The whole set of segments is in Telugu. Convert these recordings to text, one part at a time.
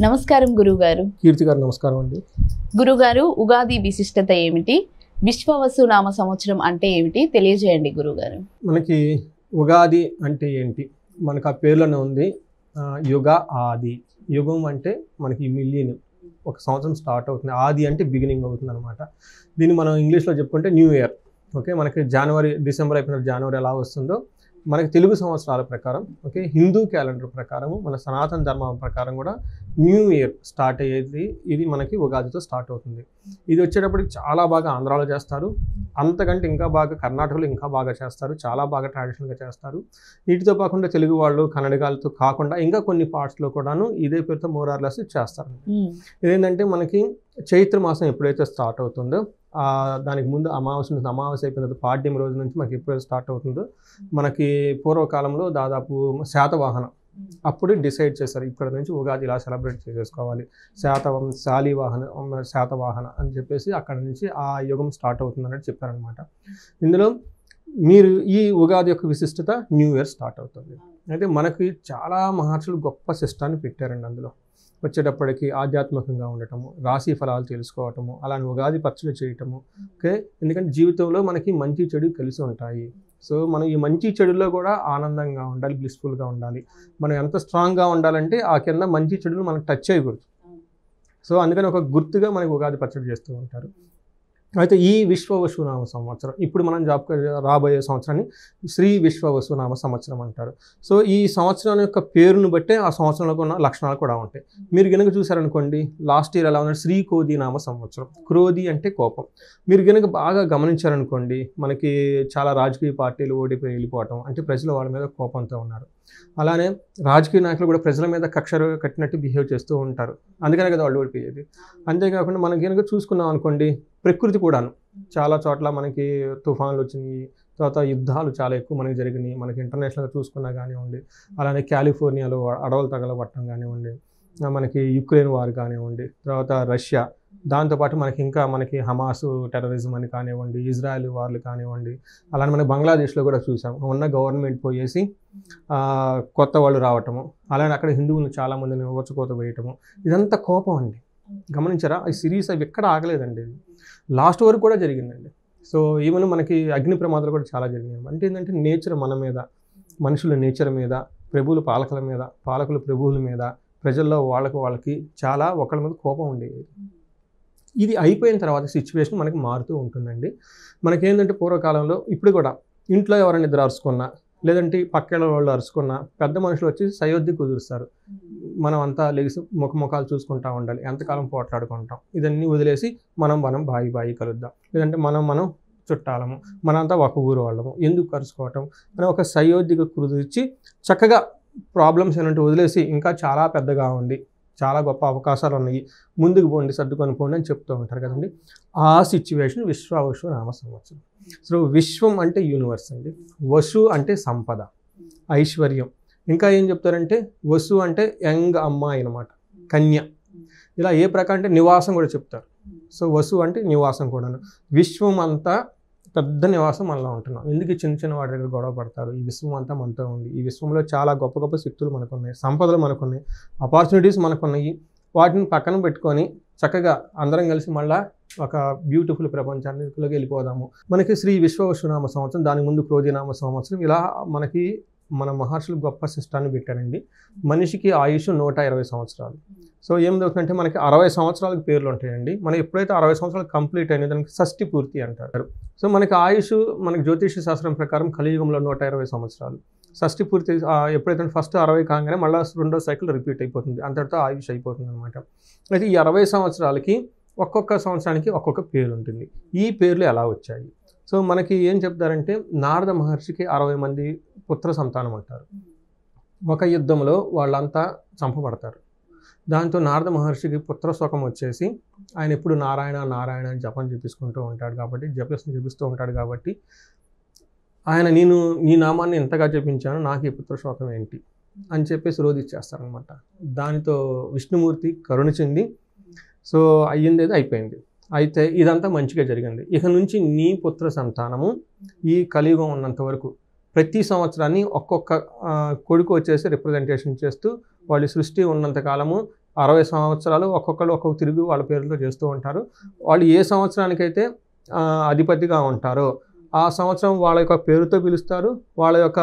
నమస్కారం గురుగారు. కీర్తి గారు నమస్కారం అండి. గురుగారు, ఉగాది విశిష్టత ఏమిటి? విశ్వవసు నామ సంవత్సరం అంటే ఏమిటి తెలియజేయండి గురుగారు. మనకి ఉగాది అంటే ఏంటి? మనకు ఆ పేర్లోనే ఉంది. యుగ ఆది. యుగం అంటే మనకి మిలియన్, ఒక సంవత్సరం స్టార్ట్ అవుతుంది. ఆది అంటే బిగినింగ్ అవుతుంది అనమాట. దీన్ని మనం ఇంగ్లీష్లో చెప్పుకుంటే న్యూ ఇయర్. ఓకే, మనకి డిసెంబర్ అయిపోయిన జనవరి ఎలా వస్తుందో మనకి తెలుగు సంవత్సరాల ప్రకారం, ఓకే, హిందూ క్యాలెండర్ ప్రకారం, మన సనాతన ధర్మం ప్రకారం కూడా న్యూ ఇయర్ స్టార్ట్ అయ్యేది ఇది మనకి ఉగాదితో స్టార్ట్ అవుతుంది. ఇది వచ్చేటప్పటికి చాలా బాగా ఆంధ్రాలో చేస్తారు, అంతకంటే ఇంకా బాగా కర్ణాటకలో ఇంకా బాగా చేస్తారు, చాలా బాగా ట్రెడిషనల్గా చేస్తారు. వీటితో కాకుండా తెలుగు వాళ్ళు కన్నడగాలతో కాకుండా ఇంకా కొన్ని పార్ట్స్లో కూడాను ఇదే పేరుతో మోరార్లెస్ చేస్తారు. ఇదేంటంటే మనకి చైత్ర మాసం ఎప్పుడైతే స్టార్ట్ అవుతుందో దానికి ముందు అమావాస్య అయిపోయిన తర్వాత పాడ్యం రోజు నుంచి మనకి ఎప్పుడైతే స్టార్ట్ అవుతుందో మనకి పూర్వకాలంలో దాదాపు శాతవాహన అప్పుడు డిసైడ్ చేశారు ఇక్కడ నుంచి ఉగాది ఇలా సెలబ్రేట్ చేసుకోవాలి, శాతవాహన అని చెప్పేసి అక్కడ నుంచి ఆ యుగం స్టార్ట్ అవుతుంది అన్నట్టు చెప్పారనమాట. ఇందులో మీరు ఈ ఉగాది యొక్క విశిష్టత న్యూ ఇయర్ స్టార్ట్ అవుతుంది. అయితే మనకి చాలా మహర్షులు గొప్ప సిస్టాన్ని పెట్టారండి. అందులో వచ్చేటప్పటికి ఆధ్యాత్మికంగా ఉండటము, రాశి ఫలాలు తెలుసుకోవటము, అలానే ఉగాది పచ్చడి చేయటము. ఓకే, ఎందుకంటే జీవితంలో మనకి మంచి చెడు కలిసి ఉంటాయి. సో మనం ఈ మంచి చెడుల్లో కూడా ఆనందంగా ఉండాలి, బ్లిస్ఫుల్గా ఉండాలి. మనం ఎంత స్ట్రాంగ్గా ఉండాలంటే ఆ కింద మంచి చెడులు మనకు టచ్ చేయకూడదు. సో అందుకని ఒక గుర్తుగా మనకి ఉగాది పచ్చడి చేస్తూ ఉంటారు. అయితే ఈ విశ్వవసునామ సంవత్సరం, ఇప్పుడు మనం రాబోయే సంవత్సరాన్ని శ్రీ విశ్వవసునామ సంవత్సరం అంటారు. సో ఈ సంవత్సరం యొక్క పేరును బట్టే ఆ సంవత్సరంలో ఉన్న లక్షణాలు కూడా ఉంటాయి. మీరు గనుక చూసారనుకోండి, లాస్ట్ ఇయర్ ఎలా ఉన్నారు, శ్రీ క్రోధి నామ సంవత్సరం. క్రోధి అంటే కోపం. మీరు గనుక బాగా గమనించారనుకోండి, మనకి చాలా రాజకీయ పార్టీలు ఓడిపోయి వెళ్ళిపోవటం అంటే ప్రజలు వాళ్ళ మీద కోపంతో ఉన్నారు. అలానే రాజకీయ నాయకులు కూడా ప్రజల మీద కక్ష కట్టినట్టు బిహేవ్ చేస్తూ ఉంటారు, అందుకనే కదా వాళ్ళు ఓడిపోయేది. అంతేకాకుండా మనం కనుక చూసుకున్నాం అనుకోండి, ప్రకృతి కూడాను చాలా చోట్ల మనకి తుఫాన్లు వచ్చినాయి, తర్వాత యుద్ధాలు చాలా ఎక్కువ మనకి జరిగినాయి. మనకి ఇంటర్నేషనల్గా చూసుకున్నా కానివ్వండి, అలానే కాలిఫోర్నియాలో అడవులు తగలబట్టడం కానివ్వండి, మనకి యుక్రెయిన్ వార్ కానివ్వండి, తర్వాత రష్యా, దాంతోపాటు మనకి హమాస్ టెర్రరిజం అని కానివ్వండి, ఇజ్రాయెల్ వార్లు కానివ్వండి, అలానే మనకి బంగ్లాదేశ్లో కూడా చూసాం. ఉన్న గవర్నమెంట్ పోయేసి కొత్త వాళ్ళు రావటము, అలానే అక్కడ హిందువులు చాలామందిని ఊచకోత వేయటము, ఇదంతా కోపం అండి. గమనించారా? ఈ సిరీస్ అవి ఎక్కడ ఆగలేదండి, ఇది లాస్ట్ వరకు కూడా జరిగిందండి. సో ఈవెన్ మనకి అగ్ని ప్రమాదాలు కూడా చాలా జరిగినాయి. అంటే ఏంటంటే నేచర్ మన మీద, మనుషుల నేచర్ మీద, పాలకులు ప్రభువుల మీద, ప్రజల్లో వాళ్ళకి చాలా ఒకళ్ళ మీద కోపం ఉండేది. ఇది అయిపోయిన తర్వాత సిచ్యువేషన్ మనకి మారుతూ ఉంటుందండి. మనకేంటంటే పూర్వకాలంలో ఇప్పుడు కూడా ఇంట్లో ఎవరైనా ఇద్దరు అరుచుకున్నా, లేదంటే పక్కేళ్ళ వాళ్ళు అరుచుకున్నా, పెద్ద మనుషులు వచ్చి సయోధ్య కుదురుస్తారు. మనం అంతా లెగిసి ముఖాలు చూసుకుంటూ ఉండాలి, ఎంతకాలం పోట్లాడుకుంటాం, ఇదన్నీ వదిలేసి మనం బాయి కలుద్దాం, లేదంటే మనం చుట్టాలము, మనంతా ఒక ఊరు వాళ్ళము, ఎందుకు కలుసుకోవటం అని ఒక సయోధ్యగా కుదిర్చి చక్కగా ప్రాబ్లమ్స్ ఏంటంటే వదిలేసి ఇంకా చాలా పెద్దగా ఉంది, చాలా గొప్ప అవకాశాలు ఉన్నాయి, ముందుకు పోండి, సర్దుకొని పోండి అని చెప్తూ ఉంటారు కదండి. ఆ సిచ్యువేషన్ విశ్వవసు నామ సంవత్సరం. సో విశ్వం అంటే యూనివర్స్ అండి, వసు అంటే సంపద, ఐశ్వర్యం. ఇంకా ఏం చెప్తారంటే వసు అంటే యంగ్ అమ్మాయి అనమాట, కన్య. ఇలా ఏ ప్రకారం అంటే నివాసం కూడా చెప్తారు. సో వసు అంటే నివాసం కూడాను. విశ్వం అంతా పెద్ద నివాసం మనలో ఉంటున్నాం. ఎందుకు చిన్న వాటి దగ్గర గొడవ పడతారు? ఈ విశ్వం అంతా మనతో ఉంది. ఈ విశ్వంలో చాలా గొప్ప గొప్ప శక్తులు మనకున్నాయి, సంపదలు మనకున్నాయి, ఆపర్చునిటీస్ మనకున్నాయి. వాటిని పక్కన పెట్టుకొని చక్కగా అందరం కలిసి మళ్ళీ ఒక బ్యూటిఫుల్ ప్రపంచానికి వెళ్ళిపోదాము. మనకి శ్రీ విశ్వవసునామ సంవత్సరం, దాని ముందు క్రోధినామ సంవత్సరం, ఇలా మనకి మన మహర్షులు గొప్ప సిస్టాన్ని పెట్టారండి. మనిషికి ఆయుష్ 120 సంవత్సరాలు. సో ఏమిటంటే మనకి 60 సంవత్సరాలకు పేర్లు ఉంటాయండి. మనం ఎప్పుడైతే 60 సంవత్సరాలు కంప్లీట్ అయినా దానికి షష్ఠి పూర్తి అంటారు. సో మనకి ఆయుష్, మనకి జ్యోతిష శాస్త్రం ప్రకారం కలియుగంలో 120 సంవత్సరాలు. షష్ఠి పూర్తి ఎప్పుడైతే ఫస్ట్ 60 కాగానే మళ్ళీ రెండో సైకిల్ రిపీట్ అయిపోతుంది, అంతటితో ఆయుష్ అయిపోతుంది అనమాట. అయితే ఈ 60 సంవత్సరాలకి ఒక్కొక్క సంవత్సరానికి ఒక్కొక్క పేరు ఉంటుంది. ఈ పేర్లు ఎలా వచ్చాయి? సో మనకి ఏం చెప్తారంటే, నారద మహర్షికి 60 మంది పుత్ర సంతానం అంటారు. ఒక యుద్ధంలో వాళ్ళంతా చంపబడతారు. దాంతో నారద మహర్షికి పుత్రశోకం వచ్చేసి ఆయన ఎప్పుడు నారాయణ నారాయణ అని జపం జపిస్తూ ఉంటాడు కాబట్టి ఆయన నేను నీ నామాన్ని ఎంతగా జపించాను, నాకు ఈ పుత్రశోకం ఏంటి అని చెప్పేసి రోధిచ్చేస్తారనమాట. దానితో విష్ణుమూర్తి కరుణ చెంది సో అయ్యింది అయిపోయింది. అయితే ఇదంతా మంచిగా జరిగింది. ఇక నుంచి నీ పుత్ర సంతానము ఈ కలియుగం ఉన్నంత వరకు ప్రతి సంవత్సరాన్ని ఒక్కొక్క కొడుకు వచ్చేసి రిప్రజెంటేషన్ చేస్తూ వాళ్ళు సృష్టి ఉన్నంత కాలము 60 సంవత్సరాలు ఒక్కొక్కరు ఒక్కొక్క తిరుగు వాళ్ళ పేరుతో చేస్తూ ఉంటారు. వాళ్ళు ఏ సంవత్సరానికైతే అధిపతిగా ఉంటారో ఆ సంవత్సరం వాళ్ళ యొక్క పేరుతో పిలుస్తారు. వాళ్ళ యొక్క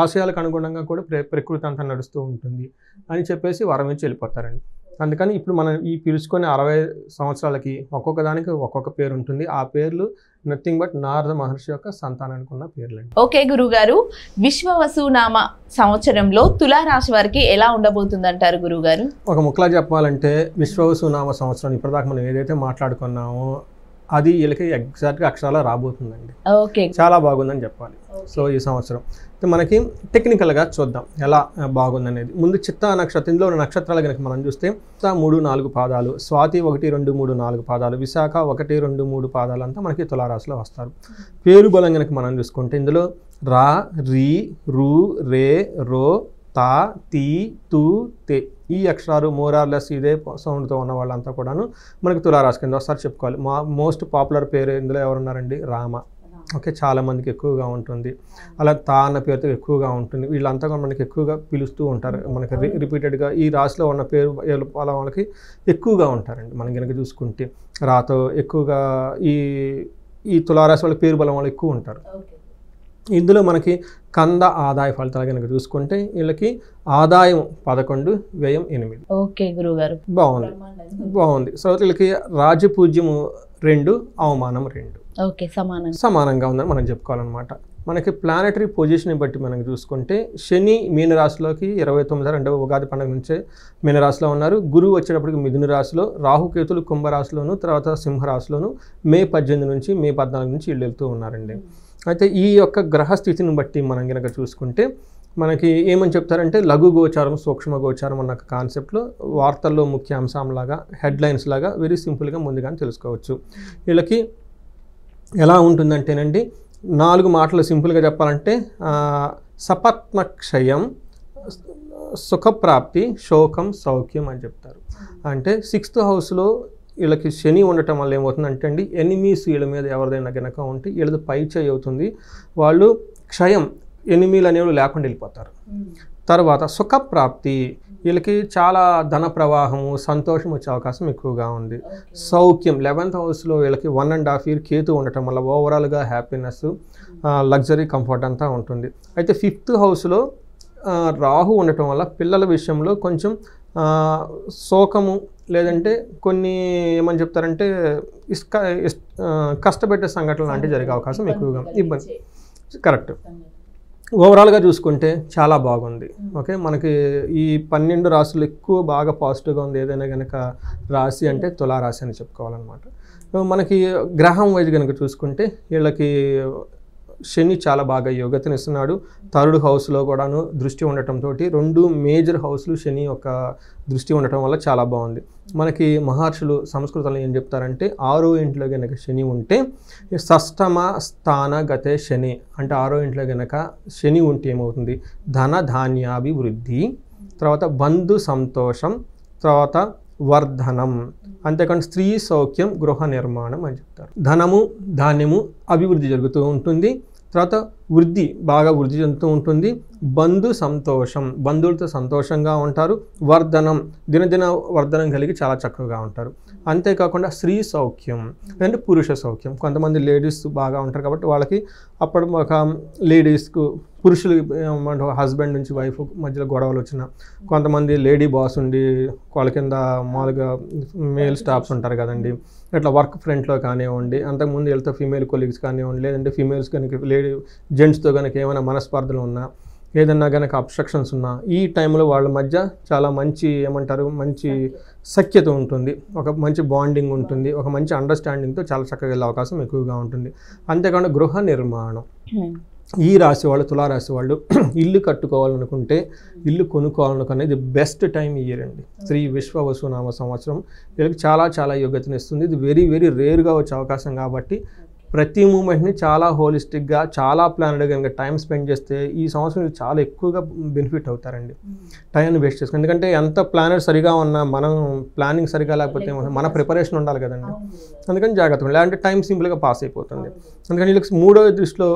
ఆశయాలకు అనుగుణంగా కూడా ప్రకృతి అంతా నడుస్తూ ఉంటుంది అని చెప్పేసి వరం ఇచ్చి వెళ్ళిపోతారండి. అందుకని ఇప్పుడు మనం ఈ పిలుచుకొని 60 సంవత్సరాలకి ఒక్కొక్క దానికి ఒక్కొక్క పేరు ఉంటుంది. ఆ పేర్లు నథింగ్ బట్ నారద మహర్షి యొక్క సంతానానికి ఉన్న పేర్లండి. ఓకే గురుగారు, విశ్వవసునామ సంవత్సరంలో తులారాశి వారికి ఎలా ఉండబోతుందంటారు గురుగారు? ఒక ముక్కలా చెప్పాలంటే విశ్వవసునామ సంవత్సరం ఇప్పటిదాకా మనం ఏదైతే మాట్లాడుకున్నామో అది వీళ్ళకి ఎగ్జాక్ట్గా అక్షరాల రాబోతుందండి. ఓకే, చాలా బాగుందని చెప్పాలి. సో ఈ సంవత్సరం మనకి టెక్నికల్గా చూద్దాం ఎలా బాగుందనేది. ముందు చిత్తా నక్షత్రం, ఇందులో నక్షత్రాలు కనుక మనం చూస్తే 3, 4 పాదాలు, స్వాతి 1, 2, 3, 4 పాదాలు, విశాఖ 1, 2, 3 పాదాలు అంతా మనకి తులారాశిలో వస్తారు. పేరు బలం కనుక మనం చూసుకుంటే ఇందులో రా, రీ, రు, రే, రో, తా, తీ, తూ, తే ఈ అక్షరాలు మోరార్లెస్ ఇదే సౌండ్తో ఉన్న వాళ్ళంతా కూడాను మనకి తులారాశి కింద ఒకసారి చెప్పుకోవాలి. మోస్ట్ పాపులర్ పేరు ఇందులో ఎవరున్నారండి? రామ. ఓకే, చాలా మందికి ఎక్కువగా ఉంటుంది. అలా తా అన్న పేరుతో ఎక్కువగా ఉంటుంది. వీళ్ళంతా కూడా మనకి ఎక్కువగా పిలుస్తూ ఉంటారు. మనకి రిపీటెడ్గా ఈ రాశిలో ఉన్న పేరు వాళ్ళకి ఎక్కువగా ఉంటారండి. మనం కనుక చూసుకుంటే రాతో ఎక్కువగా ఈ తులారాశి వాళ్ళ పేరు బలం వాళ్ళు ఎక్కువ ఉంటారు. ఇందులో మనకి కంద ఆదాయ ఫలితాలు కనుక చూసుకుంటే వీళ్ళకి ఆదాయం 11, వ్యయం 8. ఓకే గురుగారు, బాగుంది. సో వీళ్ళకి రాజపూజ్యము 2, అవమానం 2. ఓకే, సమానంగా ఉందని మనం చెప్పుకోవాలన్నమాట. మనకి ప్లానెటరీ పొజిషన్ బట్టి మనం చూసుకుంటే శని మీనరాశిలోకి 29 రెండవ ఉగాది పండుగ నుంచే మీనరాశిలో ఉన్నారు. గురువు వచ్చేటప్పటికి మిథున రాశిలో, రాహుకేతులు కుంభరాశిలోను, తర్వాత సింహరాశిలోను మే 18 నుంచి మే 14 నుంచి వీళ్ళు వెళ్తూ ఉన్నారండి. అయితే ఈ యొక్క గ్రహస్థితిని బట్టి మనం కనుక చూసుకుంటే మనకి ఏమని చెప్తారంటే లఘు గోచారం, సూక్ష్మ గోచారం అన్న కాన్సెప్ట్లో వార్తల్లో ముఖ్య అంశంలాగా హెడ్లైన్స్ లాగా వెరీ సింపుల్గా ముందుగానే తెలుసుకోవచ్చు. వీళ్ళకి ఎలా ఉంటుందంటేనండి 4 మాటలు సింపుల్గా చెప్పాలంటే సపత్నక్షయం, సుఖప్రాప్తి, శోకం, సౌఖ్యం అని చెప్తారు. అంటే 6th హౌస్లో వీళ్ళకి శని ఉండటం వల్ల ఏమవుతుందంటే అండి ఎనిమీస్ వీళ్ళ మీద ఎవరిదైనా కనుక ఉంటే వీళ్ళది పై చేయి అవుతుంది. వాళ్ళు క్షయం, ఎనిమీలు అనేవాళ్ళు లేకుండా వెళ్ళిపోతారు. తర్వాత సుఖప్రాప్తి, వీళ్ళకి చాలా ధన ప్రవాహము, సంతోషం వచ్చే అవకాశం ఎక్కువగా ఉంది. సౌఖ్యం 11th హౌస్లో వీళ్ళకి 1.5 year కేతు ఉండటం వల్ల ఓవరాల్గా హ్యాపీనెస్, లగ్జరీ, కంఫర్ట్ అంతా ఉంటుంది. అయితే 5th హౌస్లో రాహు ఉండటం వల్ల పిల్లల విషయంలో కొంచెం శోకము, లేదంటే కొన్ని ఏమని చెప్తారంటే కష్టపెట్టే సంఘటనలు లాంటివి జరిగే అవకాశం ఎక్కువగా, ఇబ్బంది. కరెక్ట్. ఓవరాల్గా చూసుకుంటే చాలా బాగుంది. ఓకే, మనకి ఈ 12 రాశులు ఎక్కువ బాగా పాజిటివ్గా ఉంది. ఏదైనా కనుక రాశి అంటే తులారాశి అని చెప్పుకోవాలన్నమాట. మనకి గ్రహం వైజ్ కనుక చూసుకుంటే వీళ్ళకి శని చాలా బాగా యోగతనిస్తున్నాడు. 3rd హౌస్లో కూడాను దృష్టి ఉండటంతో 2 మేజర్ హౌస్లు శని యొక్క దృష్టి ఉండటం వల్ల చాలా బాగుంది. మనకి మహర్షులు సంస్కృతంలో ఏం చెప్తారంటే 6వ ఇంట్లో కనుక శని ఉంటే షష్టమ స్థాన గతే శని అంటే 6వ ఇంట్లో కనుక శని ఉంటే ఏమవుతుంది? ధన ధాన్యాభివృద్ధి, తర్వాత బంధు సంతోషం, తర్వాత వర్ధనం, అంతేకాని స్త్రీ సౌఖ్యం, గృహ నిర్మాణం అని చెప్తారు. ధనము, ధాన్యము అభివృద్ధి జరుగుతూ ఉంటుంది. తర్వాత వృద్ధి బాగా వృద్ధి చెందుతూ ఉంటుంది. బంధు సంతోషం, బంధువులతో సంతోషంగా ఉంటారు. వర్ధనం, దినదిన వర్ధనం కలిగి చాలా చక్కగా ఉంటారు. అంతేకాకుండా స్త్రీ సౌఖ్యం అంటే పురుష సౌఖ్యం. కొంతమంది లేడీస్ బాగా ఉంటారు కాబట్టి వాళ్ళకి అప్పుడు ఒక లేడీస్కు పురుషులు హస్బెండ్ నుంచి వైఫ్ మధ్యలో గొడవలు వచ్చిన, కొంతమంది లేడీ బాస్ ఉండి వాళ్ళ కింద మామూలుగా మేల్ స్టాఫ్స్ ఉంటారు కదండి, ఇట్లా వర్క్ ఫ్రంట్లో కానివ్వండి, అంతకుముందు వెళ్తే ఫీమేల్ కొలీగ్స్ కానివ్వండి, లేదంటే ఫీమేల్స్ కనుక జెంట్స్తో కనుక ఏమైనా మనస్పర్ధలు ఉన్నా, ఏదన్నా కనుక అబ్స్ట్రక్షన్స్ ఉన్నా, ఈ టైంలో వాళ్ళ మధ్య చాలా మంచి ఏమంటారు మంచి సఖ్యత ఉంటుంది, ఒక మంచి బాండింగ్ ఉంటుంది, ఒక మంచి అండర్స్టాండింగ్తో చాలా చక్కగా వెళ్ళే అవకాశం ఎక్కువగా ఉంటుంది. అంతేకాకుండా గృహ నిర్మాణం, ఈ రాశి వాళ్ళు తులారాశి వాళ్ళు ఇల్లు కట్టుకోవాలనుకుంటే, ఇల్లు కొనుక్కోవాలనుకునేది బెస్ట్ టైం ఇయర్ అండి. శ్రీ విశ్వవసునామ సంవత్సరం వీళ్ళకి చాలా చాలా యోగ్యతనిస్తుంది. ఇది వెరీ వెరీ రేర్గా వచ్చే అవకాశం కాబట్టి ప్రతి మూమెంట్ని చాలా హోలిస్టిక్గా చాలా ప్లాన్డ్గా కనుక టైం స్పెండ్ చేస్తే ఈ సంవత్సరం చాలా ఎక్కువగా బెనిఫిట్ అవుతారండి. టైంని వేస్ట్ చేసుకుని, ఎందుకంటే ఎంత ప్లానర్ సరిగా ఉన్నా మనం ప్లానింగ్ సరిగా లేకపోతే మన ప్రిపరేషన్ ఉండాలి కదండి. అందుకని జాగ్రత్తగా, లేదంటే టైం సింపుల్గా పాస్ అయిపోతుంది. అందుకని వీళ్ళకి మూడో దృష్టిలో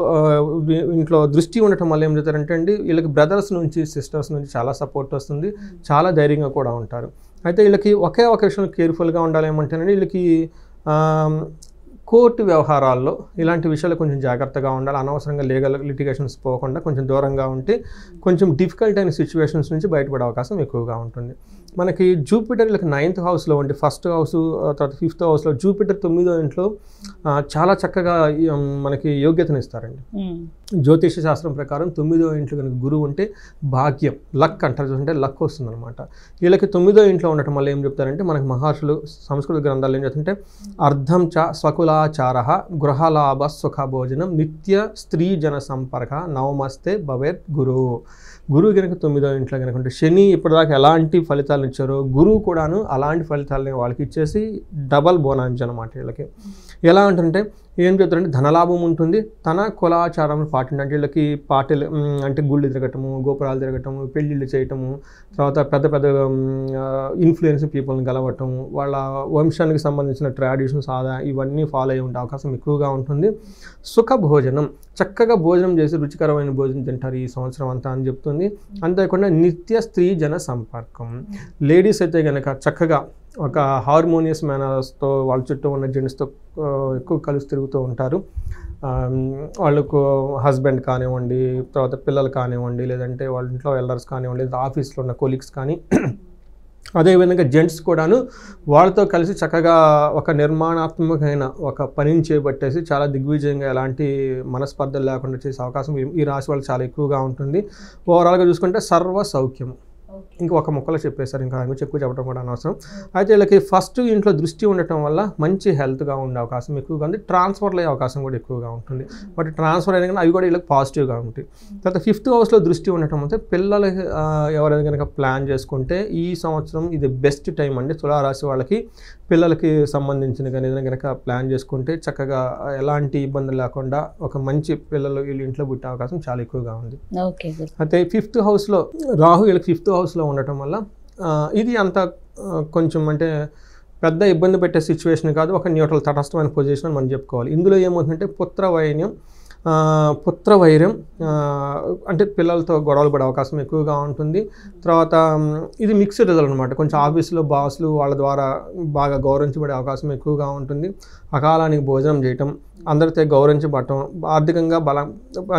ఇంట్లో దృష్టి ఉండటం వల్ల ఏం చేస్తారంటే అండి, వీళ్ళకి బ్రదర్స్ నుంచి సిస్టర్స్ నుంచి చాలా సపోర్ట్ వస్తుంది, చాలా ధైర్యంగా కూడా ఉంటారు. అయితే వీళ్ళకి ఒకే ఒక విషయంలో కేర్ఫుల్గా ఉండాలి. ఏమంటేనండి, వీళ్ళకి కోర్టు వ్యవహారాల్లో ఇలాంటి విషయాలు కొంచెం జాగ్రత్తగా ఉండాలి. అనవసరంగా లీగల్ లిటిగేషన్స్ పోకుండా కొంచెం దూరంగా ఉంటే కొంచెం డిఫికల్ట్ అయిన సిచ్యువేషన్స్ నుంచి బయటపడే అవకాశం ఎక్కువగా ఉంటుంది. మనకి జూపిటర్ వీళ్ళకి 9th హౌస్లో ఉండి, ఫస్ట్ హౌస్ తర్వాత 5th హౌస్లో జూపిటర్ 9వ ఇంట్లో చాలా చక్కగా మనకి యోగ్యతను ఇస్తారండి. జ్యోతిష శాస్త్రం ప్రకారం 9వ ఇంట్లో కనుక గురువు ఉంటే భాగ్యం, లక్ అంటారు చూసుకుంటే లక్ వస్తుంది అనమాట. వీళ్ళకి 9వ ఇంట్లో ఉండటం వల్ల ఏం చెప్తారంటే, మనకి మహర్షులు సంస్కృత గ్రంథాలు ఏం చెప్తుంటే, అర్ధం చ స్వకులాచార గృహలాభ సుఖ భోజనం నిత్య స్త్రీ జన సంపర్క నవమస్తే భవేత్ గురువు. గురువు కనుక 9వ ఇంట్లో కనుక ఉంటే, శని ఇప్పటిదాకా ఎలాంటి ఫలితాలు ఇచ్చారో గురువు కూడాను అలాంటి ఫలితాలని వాళ్ళకి ఇచ్చేసి డబల్ బోనాంజ్ అనమాట. వీళ్ళకి ఎలా ఉంటుందంటే, ఏం చెప్తారంటే ధనలాభం ఉంటుంది, తన కులాచారం పాటించండి. వీళ్ళకి పార్టీలు అంటే గుళ్ళు తిరగటము, గోపురాలు తిరగటము, పెళ్ళిళ్ళు చేయటము, తర్వాత పెద్ద పెద్ద ఇన్ఫ్లుయెన్స్ పీపుల్ని గలవటము, వాళ్ళ వంశానికి సంబంధించిన ట్రెడిషన్స్ ఇవన్నీ ఫాలో అయ్యి ఉండే అవకాశం ఎక్కువగా ఉంటుంది. సుఖ భోజనం, చక్కగా భోజనం చేసి రుచికరమైన భోజనం తింటారు ఈ సంవత్సరం అంతా అని చెప్తుంది. అంతేకాకుండా నిత్య స్త్రీ జన సంపర్కం, లేడీస్ అయితే కనుక చక్కగా ఒక హార్మోనియస్ మేనర్స్తో వాళ్ళ చుట్టూ ఉన్న జెంట్స్తో ఎక్కువ కలిసి తిరుగుతూ ఉంటారు. వాళ్ళకు హస్బెండ్ కానివ్వండి, తర్వాత పిల్లలు కానివ్వండి, లేదంటే వాళ్ళ ఇంట్లో ఎల్డర్స్ కానివ్వండి, లేదా ఆఫీస్లో ఉన్న కొలీగ్స్ కానీ, అదేవిధంగా జెంట్స్ కూడాను వాళ్ళతో కలిసి చక్కగా ఒక నిర్మాణాత్మకమైన ఒక పనిని చేపట్టేసి చాలా దిగ్విజయంగా ఎలాంటి మనస్పర్ధలు లేకుండా చేసే అవకాశం ఈ రాశి వాళ్ళకి చాలా ఎక్కువగా ఉంటుంది. ఓవరాల్గా చూసుకుంటే సర్వ సౌఖ్యము. ఇంకొక మొక్కలో చెప్పేశారు, ఇంకా ఎక్కువ చెప్పడం కూడా అనవసరం. అయితే వీళ్ళకి ఫస్ట్ ఇంట్లో దృష్టి ఉండటం వల్ల మంచి హెల్త్గా ఉండే అవకాశం ఎక్కువగా ఉంది. ట్రాన్స్ఫర్లు అయ్యే అవకాశం కూడా ఎక్కువగా ఉంటుంది. బట్ ట్రాన్స్ఫర్ అయినా కానీ అవి కూడా వీళ్ళకి పాజిటివ్గా ఉంటాయి. తర్వాత 5th హౌస్లో దృష్టి ఉండటం అంటే పిల్లలు ఎవరైనా కనుక ప్లాన్ చేసుకుంటే ఈ సంవత్సరం ఇది బెస్ట్ టైం అండి. తులారాశి వాళ్ళకి పిల్లలకి సంబంధించిన కానీ ఏదైనా కనుక ప్లాన్ చేసుకుంటే చక్కగా ఎలాంటి ఇబ్బందులు లేకుండా ఒక మంచి పిల్లలు వీళ్ళ ఇంట్లో పుట్టే అవకాశం చాలా ఎక్కువగా ఉంది. అయితే 5th హౌస్లో రాహు వీళ్ళకి 5th హౌస్లో ఉండటం వల్ల ఇది అంత కొంచెం అంటే పెద్ద ఇబ్బంది పెట్టే సిచ్యువేషన్ కాదు, ఒక న్యూట్రల్ తటస్థమైన పొజిషన్ అని మనం చెప్పుకోవాలి. ఇందులో ఏమవుతుందంటే పుత్రవైర్యం అంటే పిల్లలతో గొడవలు పడే అవకాశం ఎక్కువగా ఉంటుంది. తర్వాత ఇది మిక్స్డ్ రిజల్ట్ అనమాట. కొంచెం ఆఫీసులో బాసులు వాళ్ళ ద్వారా బాగా గౌరవించబడే అవకాశం ఎక్కువగా ఉంటుంది. అకాలానికి భోజనం చేయటం, అందరితో గౌరవించబడటం, ఆర్థికంగా బలం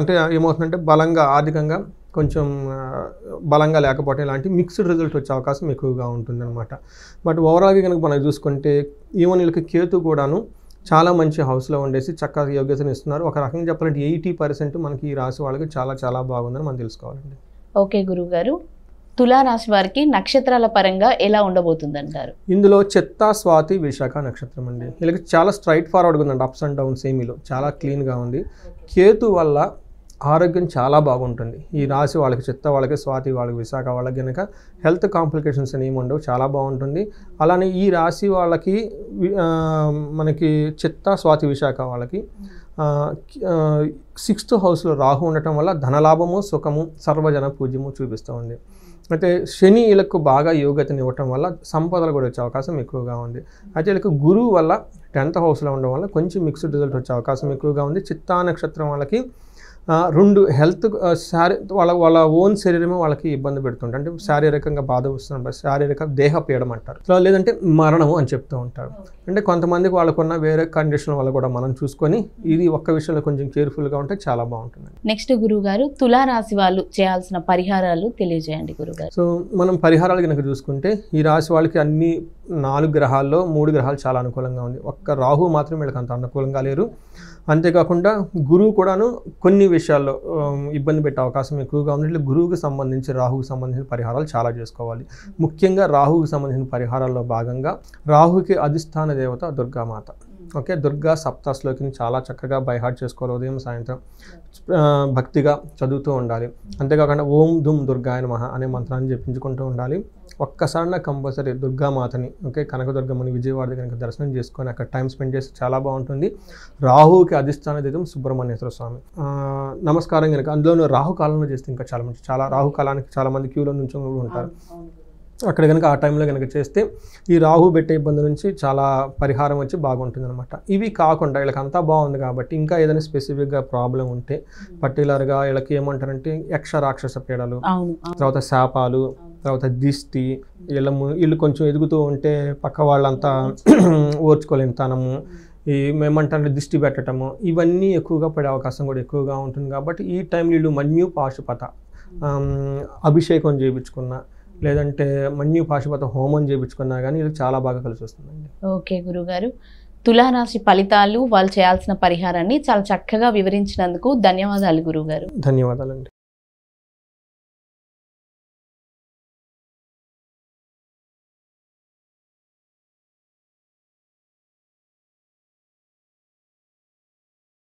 అంటే ఏమవుతుందంటే బలంగా ఆర్థికంగా కొంచెం బలంగా లేకపోవడం, ఇలాంటి మిక్స్డ్ రిజల్ట్ వచ్చే అవకాశం ఎక్కువగా ఉంటుందన్నమాట. బట్ ఓవరాల్గా కనుక మనం చూసుకుంటే ఈవెన్ వీళ్ళకి కేతు కూడాను చాలా మంచి హౌస్లో ఉండేసి చక్కగా యోగ్యతను ఇస్తున్నారు. ఒక రకంగా చెప్పాలంటే 80% మనకి ఈ రాశి వాళ్ళకి చాలా చాలా బాగుందని మనం తెలుసుకోవాలండి. ఓకే గురువు గారు, తులారాశి వారికి నక్షత్రాల పరంగా ఎలా ఉండబోతుంది అంటారు? ఇందులో చిత్తా, స్వాతి, విశాఖ నక్షత్రం అండి. వీళ్ళకి చాలా స్ట్రైట్ ఫార్వర్డ్గా ఉందండి. అప్స్ అండ్ డౌన్స్ ఏమీలో చాలా క్లీన్గా ఉంది. కేతు వల్ల ఆరోగ్యం చాలా బాగుంటుంది. ఈ రాశి వాళ్ళకి చిత్త వాళ్ళకి, స్వాతి వాళ్ళకి, విశాఖ వాళ్ళకి కనుక హెల్త్ కాంప్లికేషన్స్ ఏమి ఉండవు, చాలా బాగుంటుంది. అలానే ఈ రాశి వాళ్ళకి మనకి చిత్త, స్వాతి, విశాఖ వాళ్ళకి 6th హౌస్లో రాహు ఉండటం వల్ల ధనలాభము, సుఖము, సర్వజన పూజ్యము చూపిస్తూ ఉంది. అయితే శని వీళ్ళకు బాగా యోగ్యతని ఇవ్వటం వల్ల సంపదలు కూడా వచ్చే అవకాశం ఎక్కువగా ఉంది. అయితే వీళ్ళకి గురువు వల్ల 10th హౌస్లో ఉండడం వల్ల కొంచెం మిక్స్డ్ రిజల్ట్ వచ్చే అవకాశం ఎక్కువగా ఉంది. చిత్తా నక్షత్రం వాళ్ళకి 2 హెల్త్ వాళ్ళ ఓన్ శరీరమే వాళ్ళకి ఇబ్బంది పెడుతుంటారు. అంటే శారీరకంగా బాధ వస్తుంటారు, శారీరక దేహపీడం అంటారు, లేదంటే మరణము అని చెప్తూ ఉంటారు. అంటే కొంతమందికి వాళ్ళకున్న వేరే కండిషన్ వల్ల కూడా మనం చూసుకొని ఇది ఒక్క విషయంలో కొంచెం కేర్ఫుల్గా ఉంటే చాలా బాగుంటుంది. నెక్స్ట్ గురువు గారు, తులారాశి వాళ్ళు చేయాల్సిన పరిహారాలు తెలియజేయండి గురుగారు. సో మనం పరిహారాలు కనుక చూసుకుంటే ఈ రాశి వాళ్ళకి అన్ని 4 గ్రహాల్లో 3 గ్రహాలు చాలా అనుకూలంగా ఉంది. ఒక్క రాహు మాత్రం వీళ్ళకి అంత అనుకూలంగా లేరు. అంతేకాకుండా గురువు కూడాను కొన్ని విషయాల్లో ఇబ్బంది పెట్టే అవకాశం ఎక్కువగా ఉంది. ఇట్లా గురువుకి సంబంధించి రాహుకి సంబంధించిన పరిహారాలు చాలా చేసుకోవాలి. ముఖ్యంగా రాహుకి సంబంధించిన పరిహారాల్లో భాగంగా రాహుకి అధిష్టాన దేవత దుర్గామాత. ఓకే, దుర్గా సప్తాశ్లోకిని చాలా చక్కగా బైహార్ట్ చేసుకోవాలి, ఉదయం సాయంత్రం భక్తిగా చదువుతూ ఉండాలి. అంతేకాకుండా ఓం దుమ్ దుర్గాయ నమః అనే మంత్రాన్ని జపించుకుంటూ ఉండాలి. ఒక్కసారి నాకు కంపల్సరీ దుర్గామాతని, ఓకే, కనకదుర్గమ్మని విజయవాడ కనుక దర్శనం చేసుకొని అక్కడ టైం స్పెండ్ చేస్తే చాలా బాగుంటుంది. రాహుకి అధిష్టాన దైవం సుబ్రహ్మణ్యేశ్వర స్వామి. నమస్కారం కనుక అందులోనూ రాహుకాలంలో చేస్తే ఇంకా చాలా మంచి, చాలా రాహుకాలానికి చాలామంది క్యూలో నుంచి కూడా ఉంటారు. అక్కడ కనుక ఆ టైంలో కనుక చేస్తే ఈ రాహు పెట్టే ఇబ్బంది నుంచి చాలా పరిహారం వచ్చి బాగుంటుంది అనమాట. ఇవి కాకుండా వీళ్ళకి అంతా బాగుంది కాబట్టి ఇంకా ఏదైనా స్పెసిఫిక్గా ప్రాబ్లం ఉంటే పర్టికులర్గా వీళ్ళకి ఏమంటారంటే యక్ష రాక్షస పీడలు, తర్వాత శాపాలు, తర్వాత దిష్టి, వీళ్ళు కొంచెం ఎదుగుతూ ఉంటే పక్క వాళ్ళంతా ఓర్చుకోలేనితనము, ఈ మేమంటే దిష్టి పెట్టడము, ఇవన్నీ ఎక్కువగా పడే అవకాశం కూడా ఎక్కువగా ఉంటుంది. కాబట్టి ఈ టైంలో వీళ్ళు మన్యు పాశుపత అభిషేకం చేయించుకున్న, లేదంటే మన్యు పాశుపత హోమం చేయించుకున్నా కానీ ఇది చాలా బాగా కలిసి వస్తుందండి. ఓకే గురుగారు, తులారాశి ఫలితాలు, వాళ్ళు చేయాల్సిన పరిహారాన్ని చాలా చక్కగా వివరించినందుకు ధన్యవాదాలు గురుగారు. ధన్యవాదాలండి.